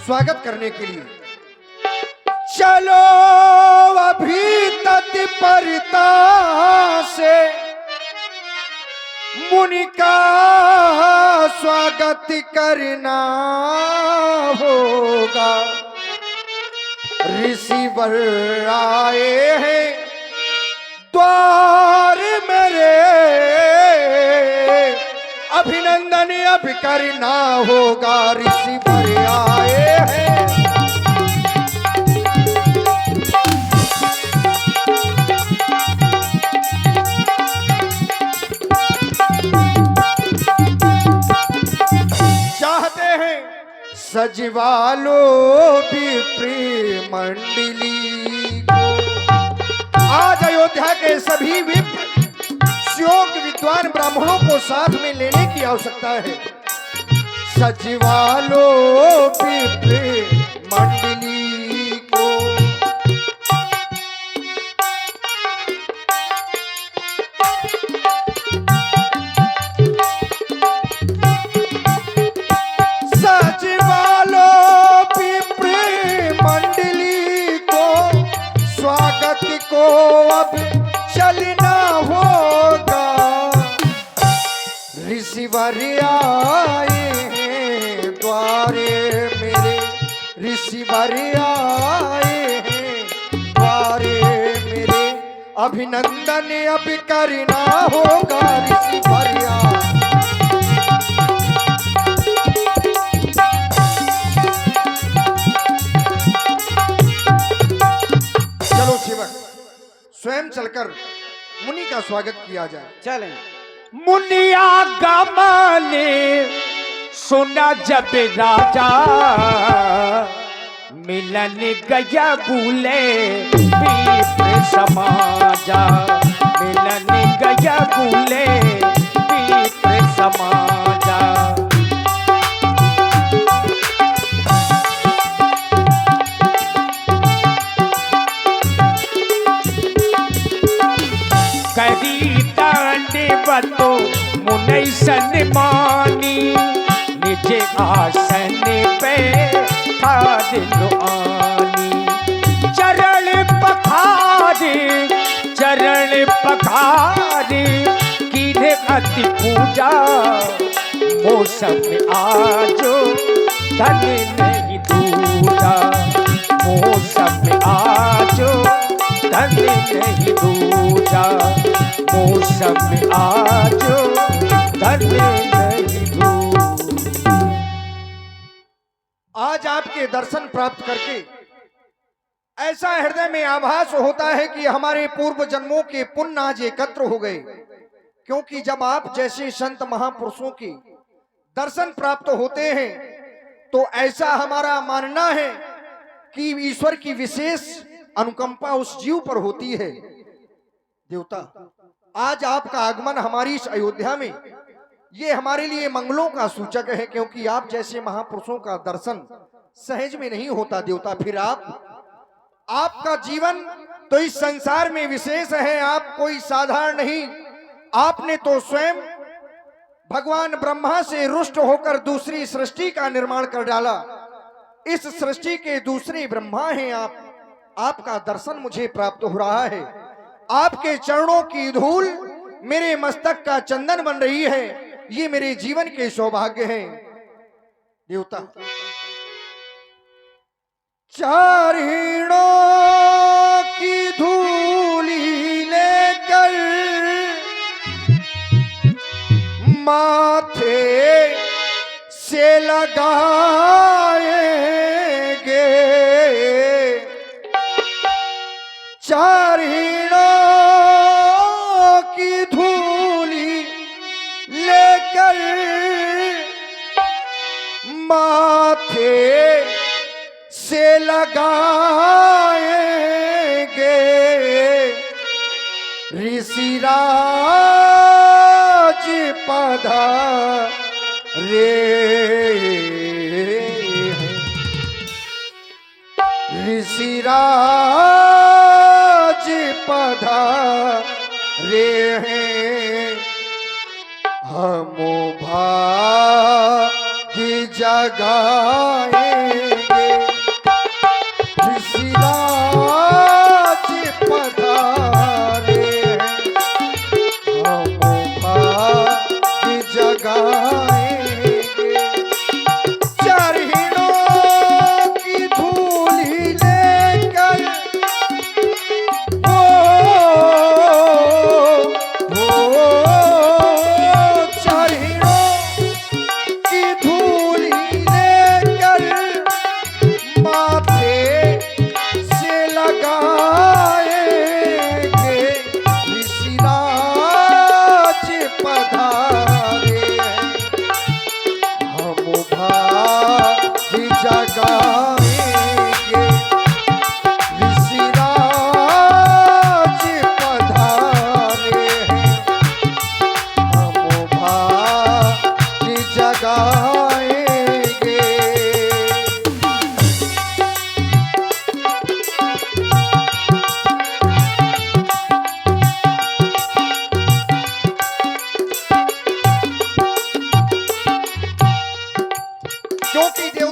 स्वागत करने के लिए। चलो अभी तत्परता से मुनि का स्वागत करना होगा। ऋषिवर आए हैं द्वार मेरे, अभिनंदन अब करना होगा। ऋषिवर आए हैं सजवालो विप्र मंडली को। आज अयोध्या के सभी विप्र श्योक विद्वान ब्राह्मणों को साथ में लेने की आवश्यकता है। सजवालो विप्र मंडली को। को अब चलना होगा। ऋषिवर आए हैं द्वारे मेरे, ऋषिवर आए हैं द्वारे मेरे, अभिनंदन अब करना होगा। ऋषिवर स्वयं चलकर मुनि का स्वागत किया जाए। चलें। मुनिया गमने सुना जब राजा, मिलन गया भूले विप्र समाजा, मिलन गया भूले विप्र समाजा। करी दंडवतो मुनि सन्मानी, निज आसन पे ठाड़ आनी। चरण पखारे कीधे अति पूजा, मौसम आजो धन नहीं दूजा, मौसम आजो धन नहीं दूजा, मौसम आजो धन नहीं दूजा। आज आपके दर्शन प्राप्त करके ऐसा हृदय में आभास होता है कि हमारे पूर्व जन्मों के पुण्य आज एकत्र हो गए। क्योंकि जब आप जैसे संत महापुरुषों के दर्शन प्राप्त होते हैं तो ऐसा हमारा मानना है कि ईश्वर की विशेष अनुकंपा उस जीव पर होती है। देवता, आज आपका आगमन हमारी इस अयोध्या में ये हमारे लिए मंगलों का सूचक है, क्योंकि आप जैसे महापुरुषों का दर्शन सहज में नहीं होता। देवता, फिर आपका जीवन तो इस संसार में विशेष है। आप कोई साधारण नहीं, आपने तो स्वयं भगवान ब्रह्मा से रुष्ट होकर दूसरी सृष्टि का निर्माण कर डाला। इस सृष्टि के दूसरे ब्रह्मा हैं आप। आपका दर्शन मुझे प्राप्त हो रहा है। आपके चरणों की धूल मेरे मस्तक का चंदन बन रही है। ये मेरे जीवन के सौभाग्य हैं। देवता, चारणों की धूली लेकर माथे से लगाएंगे, चारणों की धूली लेकर माथे से लगाएंगे। ऋषिराज पधारे, ऋषिराज पधारे हैं। हम भाग्य जगाएंगे,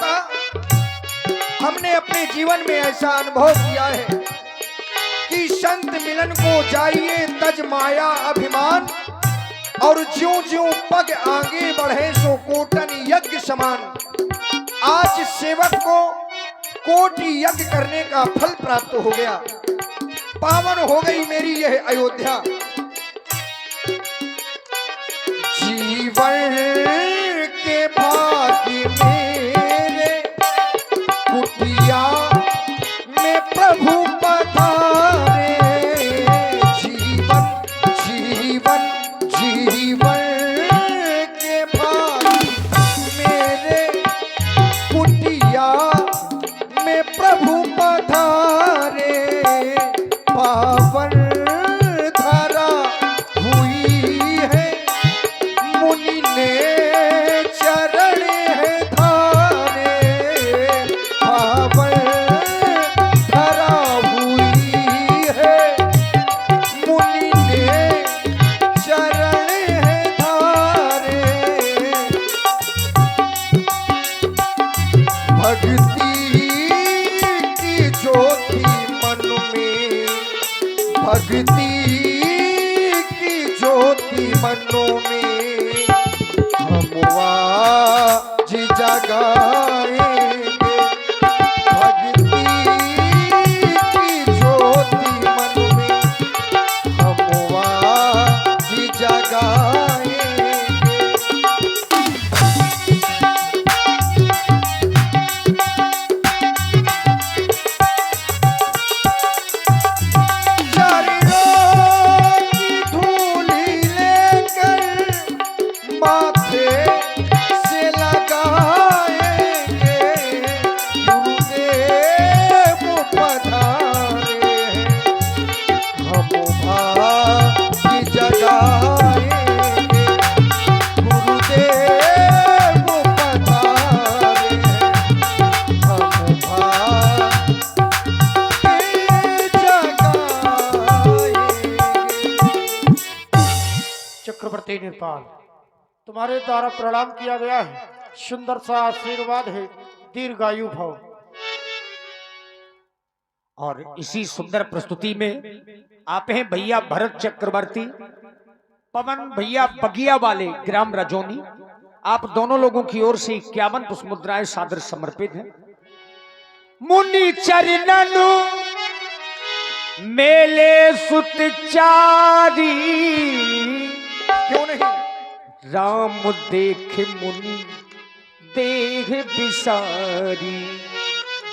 पिता, हमने अपने जीवन में ऐसा अनुभव किया है कि संत मिलन को जाइए तज माया अभिमान, और ज्यों ज्यों पग आगे बढ़े सो कोटन यज्ञ समान। आज सेवक को कोटि यज्ञ करने का फल प्राप्त हो गया। पावन हो गई मेरी यह अयोध्या। जीवन के भाग्य मेरे कुटिया में प्रभु पधारे। जीवन जीवन जीवन के भाग्य मेरे कुटिया में प्रभु पधारे। पावन धारा हुई है मुनि ने चरण है धारे। पावन धारा हुई है मुनि ने चरण है धारे। भक्ति की ज्योति मन में, भक्ति की ज्योति मनों में हम आज जगाएंगे। भक्ति की ज्योति मन में हम आज जगाएंगे। माथे से लगाएंगे गुरुदेव पधारे। हम भाग्य जगाएंगे गुरुदेव पधारे। हम भाग्य जगाएंगे। चक्रवर्ती निर्पाल, तुम्हारे द्वारा प्रणाम किया गया है। सुंदर सा आशीर्वाद है, दीर्घायु भव। और इसी सुंदर प्रस्तुति में आप हैं भैया भरत चक्रवर्ती, पवन भैया बगिया वाले ग्राम रजौनी। आप दोनों लोगों की ओर से 51 पुष्प मुद्राएं सादर समर्पित हैं। मुनि चरणनु मेले सुतचारी, क्यों नहीं? राम देख मुनि देह विसारी।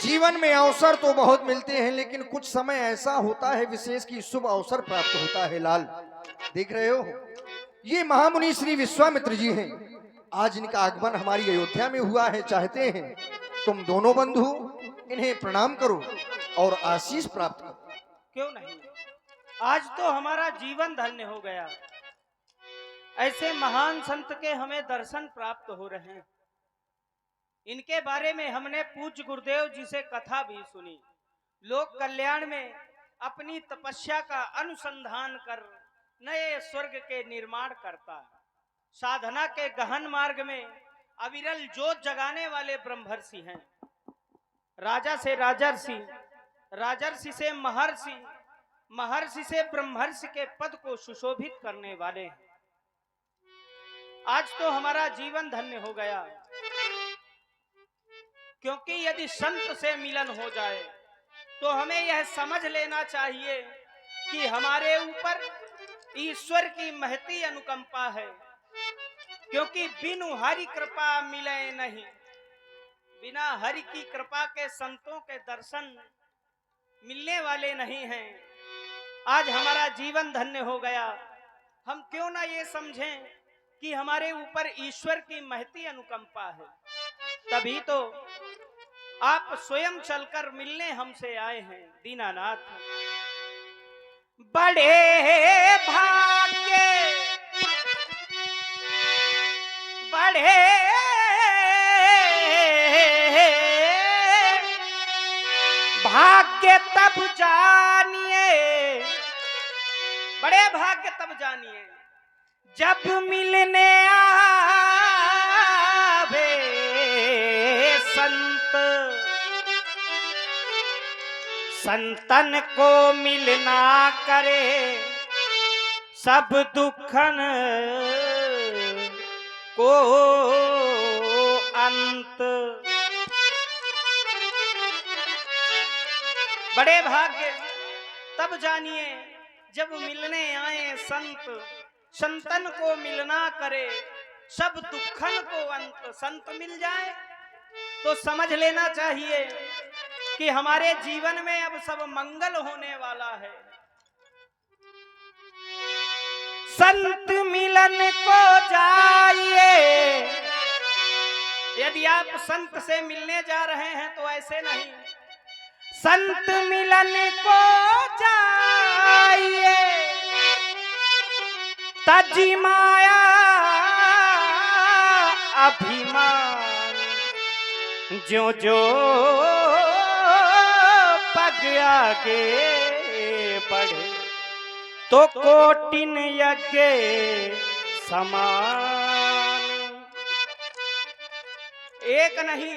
जीवन में अवसर तो बहुत मिलते हैं, लेकिन कुछ समय ऐसा होता है विशेष की शुभ अवसर प्राप्त होता है। लाल, देख रहे हो, ये महामुनि श्री विश्वामित्र जी हैं। आज इनका आगमन हमारी अयोध्या में हुआ है। चाहते हैं तुम दोनों बंधु इन्हें प्रणाम करो और आशीष प्राप्त करो। क्यों नहीं, आज तो हमारा जीवन धन्य हो गया। ऐसे महान संत के हमें दर्शन प्राप्त हो रहे हैं। इनके बारे में हमने पूज्य गुरुदेव जी से कथा भी सुनी। लोक कल्याण में अपनी तपस्या का अनुसंधान कर नए स्वर्ग के निर्माण करता, साधना के गहन मार्ग में अविरल जोत जगाने वाले ब्रह्मर्षि हैं। राजा से राजर्षि, राजर्षि से महर्षि, महर्षि से ब्रह्मर्षि के पद को सुशोभित करने वाले हैं। आज तो हमारा जीवन धन्य हो गया, क्योंकि यदि संत से मिलन हो जाए तो हमें यह समझ लेना चाहिए कि हमारे ऊपर ईश्वर की महती अनुकंपा है। क्योंकि बिनु हरि कृपा मिले नहीं, बिना हरि की कृपा के संतों के दर्शन मिलने वाले नहीं हैं। आज हमारा जीवन धन्य हो गया। हम क्यों ना ये समझें कि हमारे ऊपर ईश्वर की महती अनुकंपा है। तभी तो आप स्वयं चलकर मिलने हमसे आए हैं। दीनानाथ, बड़े भाग्य, बड़े भाग्य तब जानिए, बड़े भाग्य तब जानिए जब मिलने आवे संत, संतन को मिलना करे सब दुखन को अंत। बड़े भाग्य तब जानिए जब मिलने आए संत, संतन को मिलना करे सब दुखन को अंत। संत मिल जाए तो समझ लेना चाहिए कि हमारे जीवन में अब सब मंगल होने वाला है। संत मिलन को जाइए, यदि आप संत से मिलने जा रहे हैं तो ऐसे नहीं, संत मिलन को जाइए तजी माया अभिमान, जो जो पग आगे बढ़े तो कोटिन यज्ञ समान। एक नहीं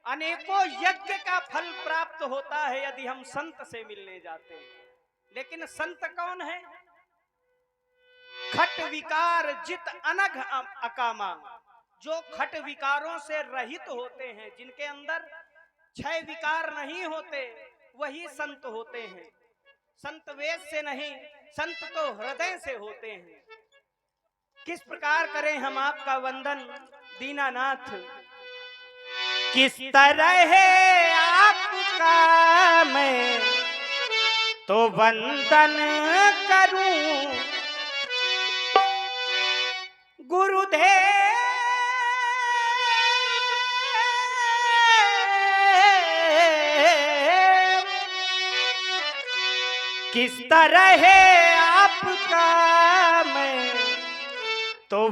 अनेकों यज्ञ का फल प्राप्त होता है यदि हम संत से मिलने जाते हैं। लेकिन संत कौन है? खट विकार जित अनघ अकामा, जो खट विकारों से रहित होते हैं, जिनके अंदर छह विकार नहीं होते, वही संत होते हैं। संत वेद से नहीं, संत तो हृदय से होते हैं। किस प्रकार करें हम आपका वंदन दीनानाथ? किस तरह है आपका मैं तो वंदन करूं, गुरुदेव किस तरह है आपका मैं तो